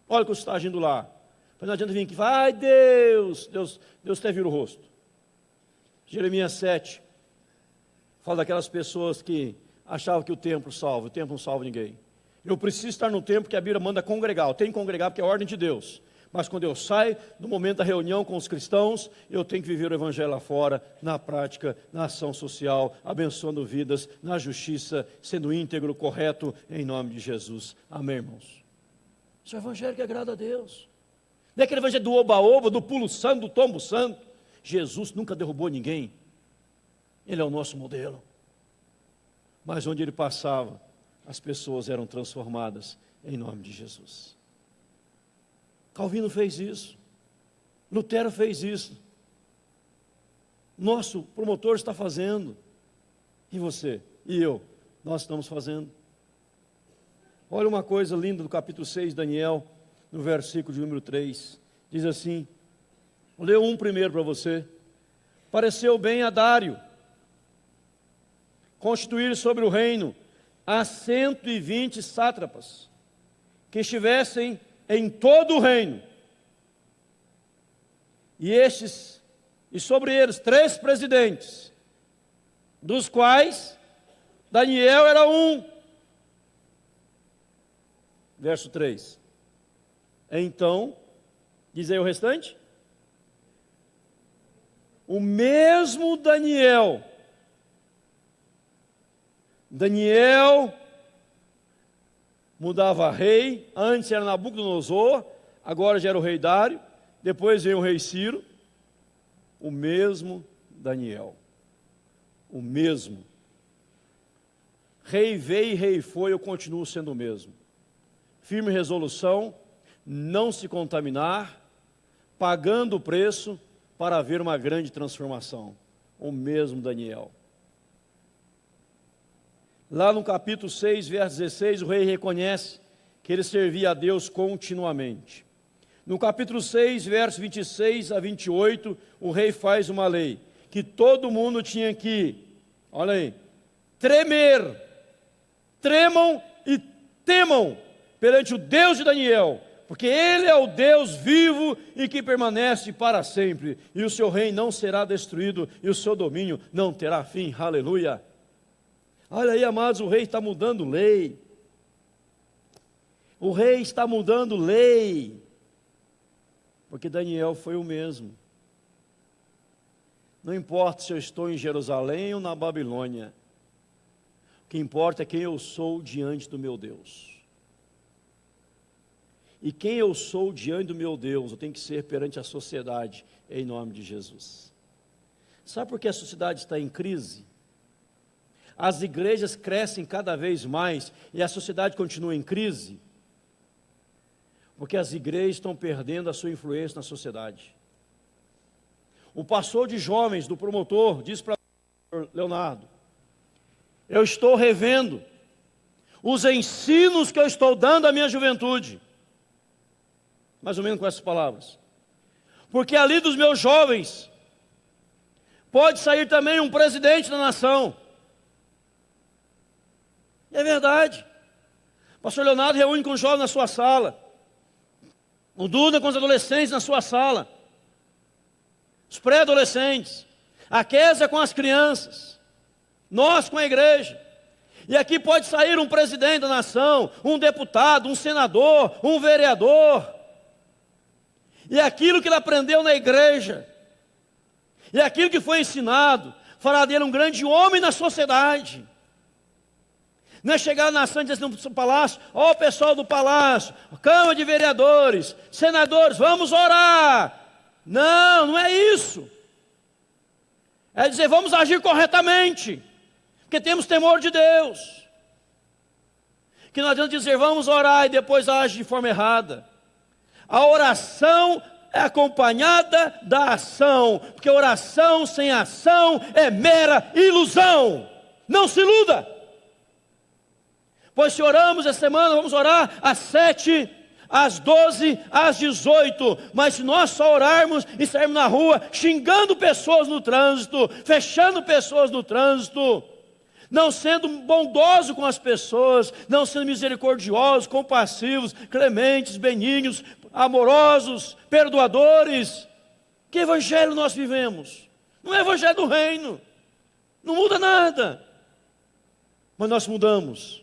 Olha como você está agindo lá. Mas não adianta vir aqui e falar, ai Deus até vira o rosto. Jeremias 7, fala daquelas pessoas que achavam que o templo não salva ninguém. Eu preciso estar no templo que a Bíblia manda congregar, eu tenho que congregar porque é a ordem de Deus. Mas quando eu saio, no momento da reunião com os cristãos, eu tenho que viver o evangelho lá fora, na prática, na ação social, abençoando vidas, na justiça, sendo íntegro, correto, em nome de Jesus. Amém, irmãos? Isso é o evangelho que agrada a Deus. Não é aquele evangelho do oba-oba, do pulo santo, do tombo santo. Jesus nunca derrubou ninguém. Ele é o nosso modelo. Mas onde ele passava, as pessoas eram transformadas em nome de Jesus. Calvino fez isso, Lutero fez isso, nosso promotor está fazendo, e você, e eu, nós estamos fazendo. Olha uma coisa linda do capítulo 6 de Daniel, no versículo de número 3, diz assim, vou ler um primeiro para você. Pareceu bem a Dário constituir sobre o reino a 120 sátrapas, que estivessem em todo o reino, e sobre eles 3 presidentes, dos quais Daniel era um. Verso 3. Então, diz aí o restante, o mesmo Daniel mudava rei, antes era Nabucodonosor, agora já era o rei Dário, depois veio o rei Ciro, o mesmo Daniel, o mesmo. Rei veio e rei foi, eu continuo sendo o mesmo. Firme resolução, não se contaminar, pagando o preço para haver uma grande transformação, o mesmo Daniel. Lá no capítulo 6, verso 16, o rei reconhece que ele servia a Deus continuamente. No capítulo 6, verso 26 a 28, o rei faz uma lei, que todo mundo tinha que, olha aí, tremam e temam perante o Deus de Daniel, porque ele é o Deus vivo e que permanece para sempre, e o seu reino não será destruído, e o seu domínio não terá fim, aleluia. Olha aí, amados, o rei está mudando lei. O rei está mudando lei. Porque Daniel foi o mesmo. Não importa se eu estou em Jerusalém ou na Babilônia. O que importa é quem eu sou diante do meu Deus. E quem eu sou diante do meu Deus, eu tenho que ser perante a sociedade, em nome de Jesus. Sabe por que a sociedade está em crise? As igrejas crescem cada vez mais e a sociedade continua em crise, porque as igrejas estão perdendo a sua influência na sociedade. O pastor de jovens do promotor disse para o Leonardo, eu estou revendo os ensinos que eu estou dando à minha juventude, mais ou menos com essas palavras, porque ali dos meus jovens pode sair também um presidente da nação. É verdade. O pastor Leonardo reúne com os jovens na sua sala, o Duda com os adolescentes na sua sala, os pré-adolescentes, a Kézia com as crianças, nós com a igreja, E aqui pode sair um presidente da nação, um deputado, um senador, um vereador. E aquilo que ele aprendeu na igreja, e aquilo que foi ensinado, fará dele um grande homem na sociedade. Não é chegar na nação e dizer assim no palácio: ó, o pessoal do palácio, Câmara de Vereadores, senadores, vamos orar. Não, não é isso. É dizer, vamos agir corretamente, porque temos temor de Deus. Que não adianta dizer, vamos orar e depois age de forma errada. A oração é acompanhada da ação, porque oração sem ação é mera ilusão. Não se iluda. Pois se oramos essa semana, vamos orar às 7, às 12, às 18. Mas se nós só orarmos e sairmos na rua xingando pessoas no trânsito, fechando pessoas no trânsito, não sendo bondoso com as pessoas, não sendo misericordiosos, compassivos, clementes, benignos, amorosos, perdoadores, que evangelho nós vivemos? Não é evangelho do reino, não muda nada. Mas nós mudamos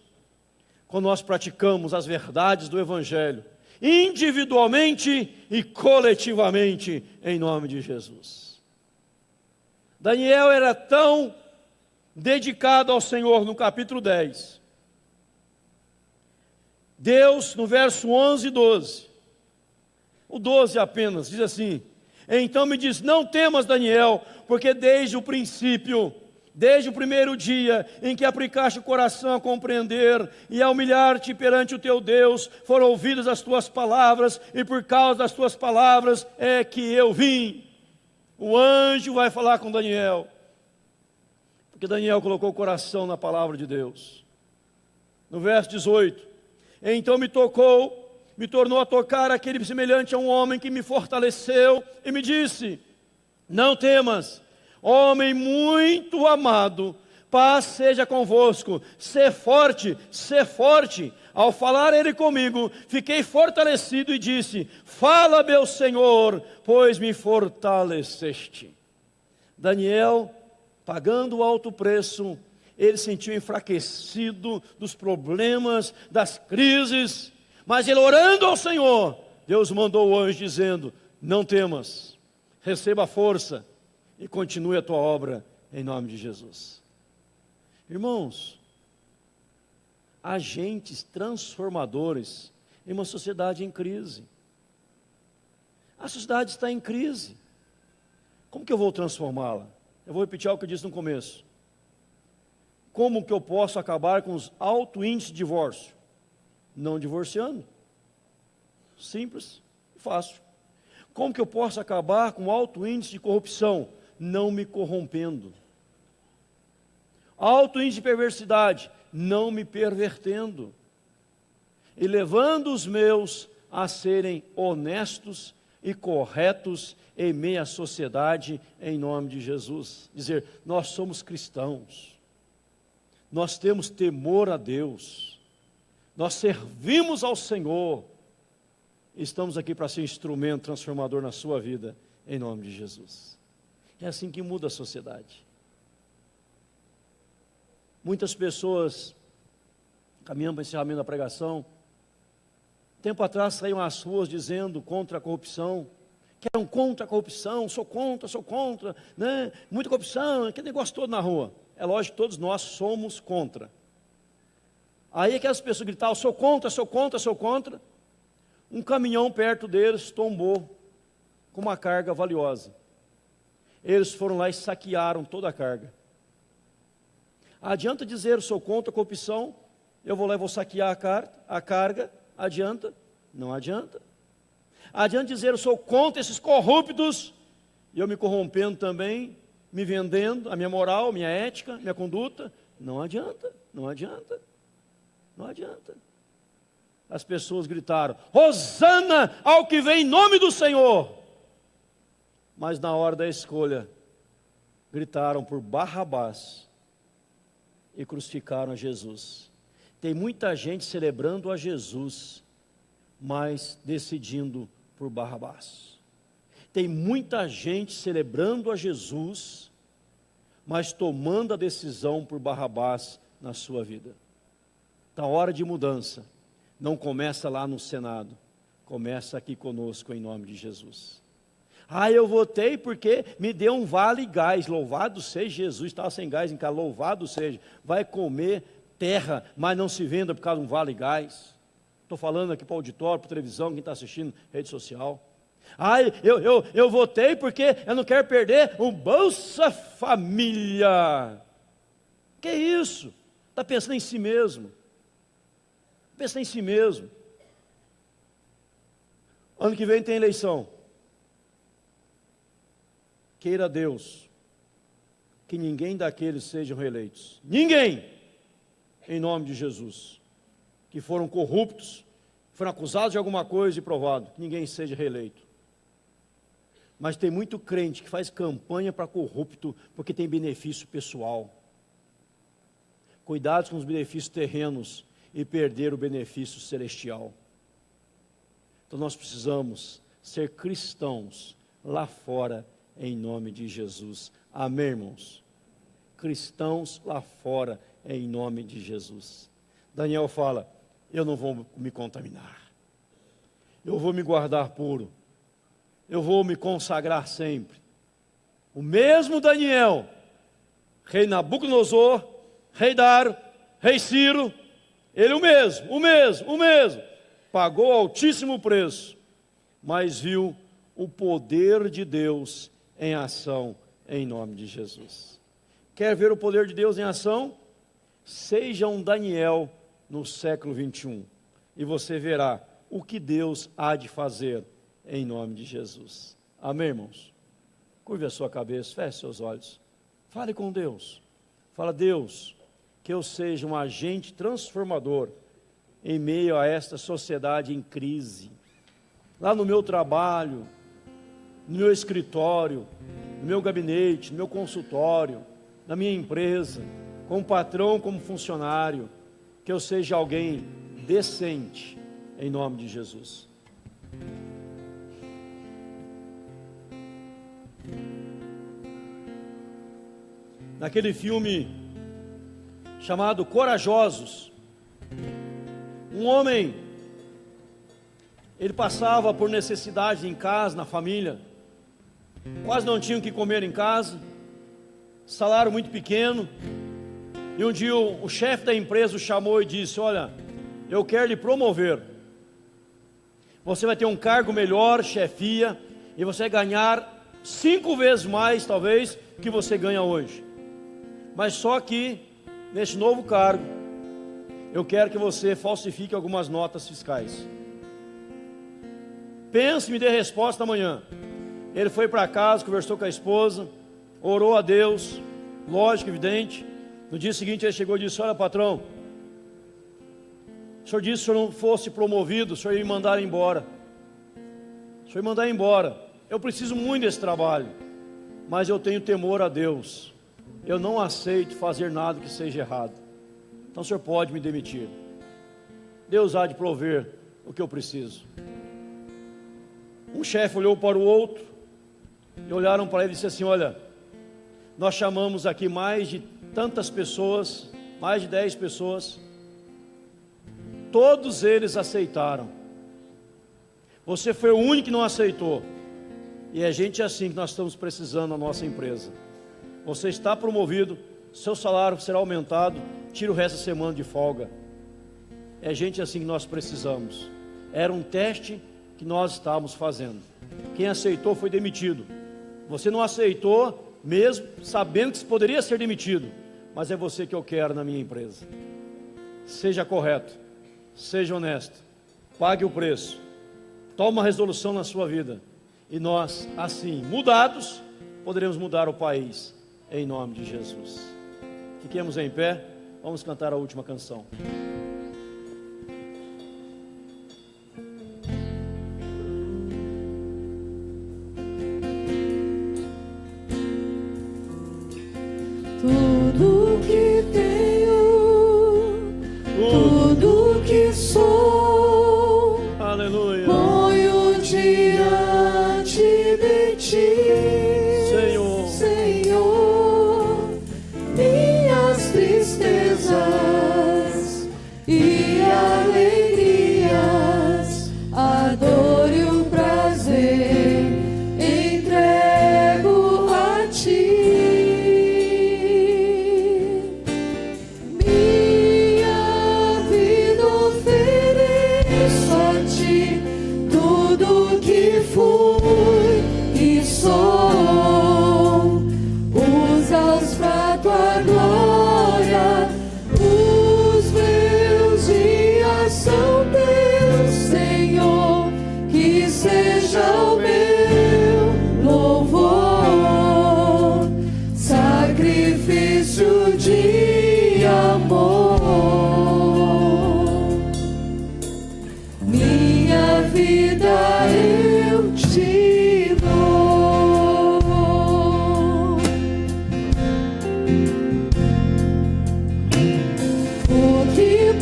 quando nós praticamos as verdades do evangelho, individualmente e coletivamente, em nome de Jesus. Daniel era tão dedicado ao Senhor no capítulo 10. Deus, no verso 11 e 12, o 12 apenas, diz assim: então me diz, não temas, Daniel, porque desde o princípio, desde o primeiro dia em que aplicaste o coração a compreender e a humilhar-te perante o teu Deus, foram ouvidas as tuas palavras, e por causa das tuas palavras é que eu vim. O anjo vai falar com Daniel, porque Daniel colocou o coração na palavra de Deus. No verso 18, então me tornou a tocar aquele semelhante a um homem que me fortaleceu e me disse, não temas, homem muito amado, paz seja convosco, sê forte, sê forte. Ao falar ele comigo, fiquei fortalecido e disse, fala meu Senhor, pois me fortaleceste. Daniel, pagando o alto preço, ele sentiu enfraquecido dos problemas, das crises, mas ele orando ao Senhor, Deus mandou o anjo dizendo, não temas, receba força e continue a tua obra em nome de Jesus. Irmãos, agentes transformadores em uma sociedade em crise. A sociedade está em crise. Como que eu vou transformá-la? Eu vou repetir algo que eu disse no começo. Como que eu posso acabar com os altos índices de divórcio? Não divorciando. Simples e fácil. Como que eu posso acabar com o alto índice de corrupção? Não me corrompendo. Alto índice de perversidade? Não me pervertendo. E levando os meus a serem honestos e corretos em meio à sociedade, em nome de Jesus. Dizer, nós somos cristãos. Nós temos temor a Deus. Nós servimos ao Senhor. Estamos aqui para ser instrumento transformador na sua vida, em nome de Jesus. É assim que muda a sociedade. Muitas pessoas, caminhando para o encerramento da pregação, tempo atrás saíam às ruas dizendo contra a corrupção, que eram contra a corrupção, sou contra, né? Muita corrupção, aquele negócio todo na rua. É lógico que todos nós somos contra. Aí aquelas pessoas gritavam, sou contra. Um caminhão perto deles tombou com uma carga valiosa. Eles foram lá e saquearam toda a carga. Adianta dizer, sou contra a corrupção, eu vou lá e vou saquear a carga, adianta? Não adianta. Adianta dizer, eu sou contra esses corruptos, e eu me corrompendo também, me vendendo, a minha moral, minha ética, minha conduta, não adianta. As pessoas gritaram, Hosana ao que vem em nome do Senhor. Mas na hora da escolha, gritaram por Barrabás e crucificaram a Jesus. Tem muita gente celebrando a Jesus, mas decidindo por Barrabás. Tem muita gente celebrando a Jesus, mas tomando a decisão por Barrabás na sua vida. Está hora de mudança. Não começa lá no Senado, começa aqui conosco em nome de Jesus. Eu votei porque me deu um vale gás, louvado seja Jesus, estava sem gás em casa, louvado seja, vai comer terra, mas não se venda por causa de um vale gás. Estou falando aqui para o auditório, para a televisão, quem está assistindo, rede social. Eu votei porque eu não quero perder o Bolsa Família. Que isso? Está pensando em si mesmo. Pensa em si mesmo. Ano que vem tem eleição. Queira Deus que ninguém daqueles sejam reeleitos. Ninguém, em nome de Jesus, que foram corruptos, foram acusados de alguma coisa e provado, que ninguém seja reeleito. Mas tem muito crente que faz campanha para corrupto porque tem benefício pessoal. Cuidado com os benefícios terrenos e perder o benefício celestial. Então nós precisamos ser cristãos lá fora, em nome de Jesus. Amém, irmãos? Cristãos lá fora, em nome de Jesus. Daniel fala, eu não vou me contaminar. Eu vou me guardar puro. Eu vou me consagrar sempre. O mesmo Daniel, rei Nabucodonosor, rei Dário, rei Ciro, ele o mesmo, pagou altíssimo preço, mas viu o poder de Deus em ação, em nome de Jesus. Quer ver o poder de Deus em ação? Seja um Daniel no século 21, e você verá o que Deus há de fazer em nome de Jesus. Amém, irmãos? Curve a sua cabeça, feche seus olhos, fale com Deus. Fala, Deus, que eu seja um agente transformador em meio a esta sociedade em crise. Lá no meu trabalho, no meu escritório, no meu gabinete, no meu consultório, na minha empresa, como patrão, como funcionário, que eu seja alguém decente, em nome de Jesus. Naquele filme chamado Corajosos, um homem, ele passava por necessidade em casa, na família, quase não tinha o que comer em casa, salário muito pequeno, e um dia o chefe da empresa o chamou e disse, olha, eu quero lhe promover, você vai ter um cargo melhor, chefia, e você vai ganhar 5 vezes mais, talvez, que você ganha hoje. Mas só que, nesse novo cargo, eu quero que você falsifique algumas notas fiscais. Pense e me dê resposta amanhã. Ele foi para casa, conversou com a esposa, orou a Deus, lógico, evidente. No dia seguinte ele chegou e disse, olha patrão, o senhor disse que se eu não fosse promovido, o senhor ia me mandar embora. O senhor ia me mandar embora. Eu preciso muito desse trabalho, mas eu tenho temor a Deus. Eu não aceito fazer nada que seja errado. Então o senhor pode me demitir. Deus há de prover o que eu preciso. Um chefe olhou para o outro, e olharam para ele e disse assim, olha, nós chamamos aqui mais de tantas pessoas, mais de 10 pessoas, todos eles aceitaram. Você foi o único que não aceitou. E é gente assim que nós estamos precisando na nossa empresa. Você está promovido, seu salário será aumentado, tira o resto da semana de folga. É gente assim que nós precisamos. Era um teste que nós estávamos fazendo. Quem aceitou foi demitido. Você não aceitou, mesmo sabendo que poderia ser demitido, mas é você que eu quero na minha empresa. Seja correto, seja honesto, pague o preço, tome uma resolução na sua vida, e nós, assim, mudados, poderemos mudar o país, em nome de Jesus. Fiquemos em pé, vamos cantar a última canção. Tudo que tenho, tudo que sou, Aleluia. ponho diante de ti, Senhor. Senhor, minhas tristezas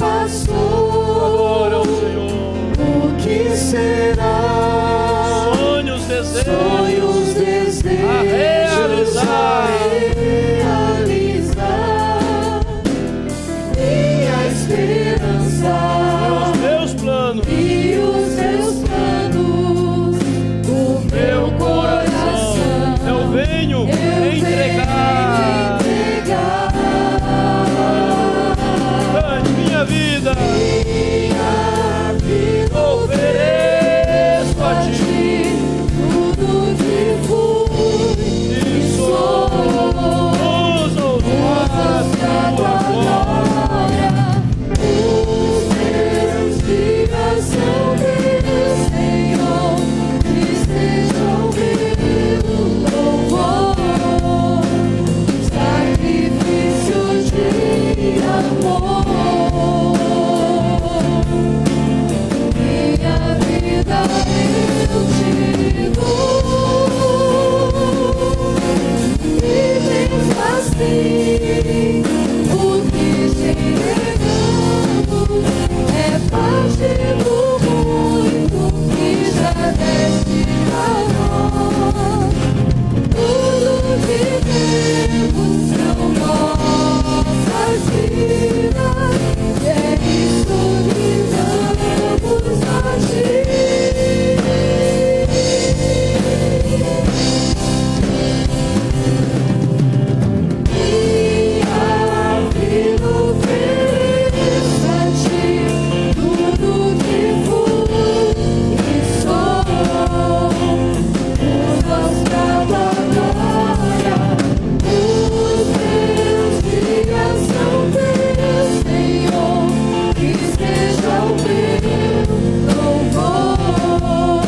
passou. Glória ao Senhor. O que será? Sonhos, desejos, Sonhos, desejos a realizar. Minha esperança Os meus planos, e os meus planos, o meu coração eu venho entregar. Cante minha vida, ofereço a ti tudo que fui e e sou. usa a tua glória. Os meus dias são teus, Senhor, que sejam meu louvor, sacrifício de amor. Minha vida eu te dou, e mesmo assim o que chegamos é parte do muito que já deste a nós. Tudo que temos são nossas vidas, e é isso que damos a ti. Minha vida ofereço a ti tudo que fui e sou. Usa pra tua glória. Os meus dias são teus, Senhor, que seja o meu louvor,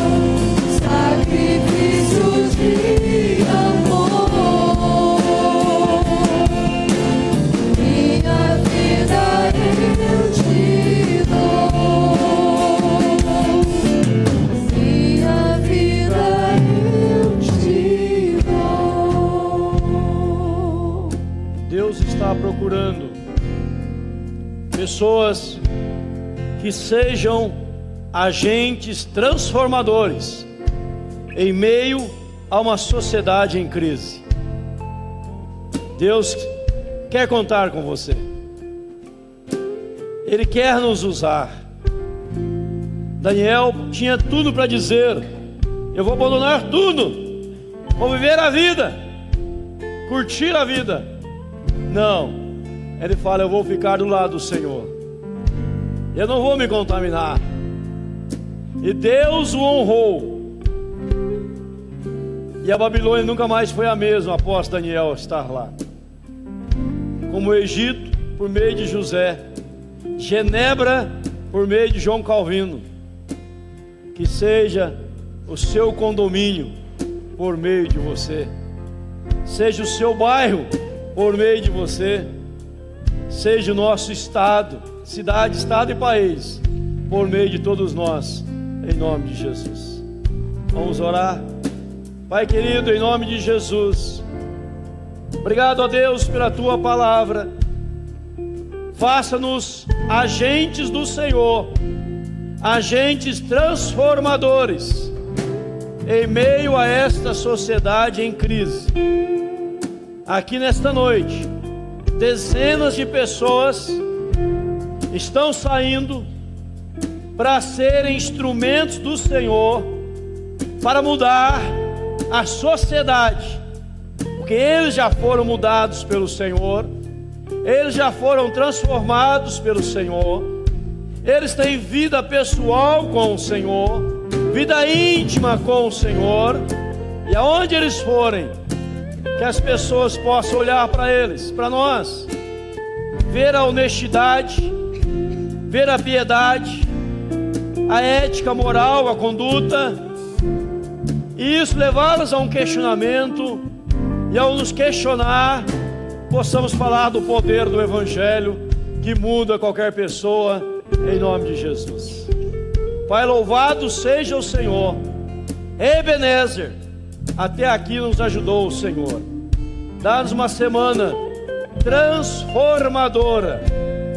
sacrifício de amor. Minha vida eu te dou, minha vida eu te dou. Deus está procurando pessoas que sejam agentes transformadores em meio a uma sociedade em crise. Deus quer contar com você. Ele quer nos usar. Daniel tinha tudo para dizer: eu vou abandonar tudo, vou viver a vida, curtir a vida. Não, ele fala: eu vou ficar do lado do Senhor, eu não vou me contaminar. E Deus o honrou, e a Babilônia nunca mais foi a mesma após Daniel estar lá. Como o Egito por meio de José, Genebra por meio de João Calvino, que seja o seu condomínio por meio de você, seja o seu bairro por meio de você, seja o nosso estado, cidade, estado e país por meio de todos nós, em nome de Jesus. Vamos orar. Pai querido, em nome de Jesus, obrigado a Deus pela tua palavra. Faça-nos agentes do Senhor, agentes transformadores em meio a esta sociedade em crise. Aqui nesta noite, dezenas de pessoas estão saindo para serem instrumentos do Senhor, para mudar a sociedade, porque eles já foram mudados pelo Senhor, eles já foram transformados pelo Senhor, eles têm vida pessoal com o Senhor, vida íntima com o Senhor, e aonde eles forem, que as pessoas possam olhar para eles, para nós, ver a honestidade, ver a piedade, a ética, a moral, a conduta, e isso levá-las a um questionamento, e ao nos questionar, possamos falar do poder do Evangelho, que muda qualquer pessoa, em nome de Jesus. Pai, louvado seja o Senhor. Ebenezer, até aqui nos ajudou o Senhor. Dá-nos uma semana transformadora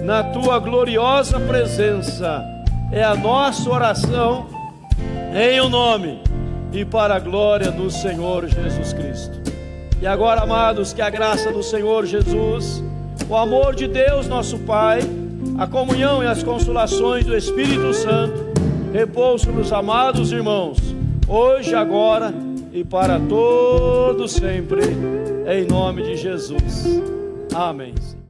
na tua gloriosa presença. É a nossa oração em o nome e para a glória do Senhor Jesus Cristo. E agora, amados, que a graça do Senhor Jesus, o amor de Deus nosso Pai, a comunhão e as consolações do Espírito Santo repousam nos amados irmãos, hoje, agora e para todos sempre, em nome de Jesus. Amém.